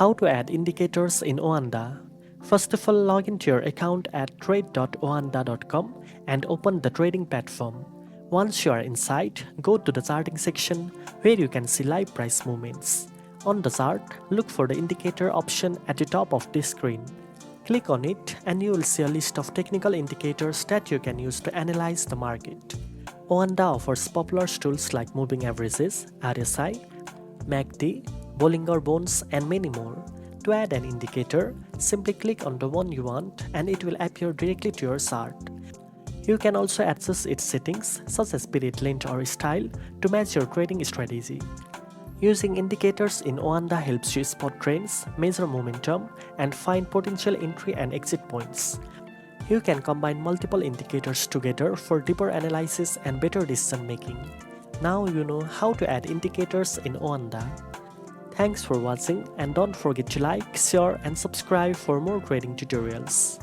How to add indicators in OANDA. First of all, log into your account at trade.oanda.com and open the trading platform. Once you are inside, go to the charting section where you can see live price movements. On the chart, look for the indicator option at the top of the screen. Click on it and you will see a list of technical indicators that you can use to analyze the market. OANDA offers popular tools like moving averages, RSI, MACD, Bollinger Bands and many more. To add an indicator, simply click on the one you want and it will appear directly to your chart. You can also adjust its settings such as period length or style to match your trading strategy. Using indicators in OANDA helps you spot trends, measure momentum, and find potential entry and exit points. You can combine multiple indicators together for deeper analysis and better decision making. Now you know how to add indicators in OANDA. Thanks for watching and don't forget to like, share and subscribe for more trading tutorials.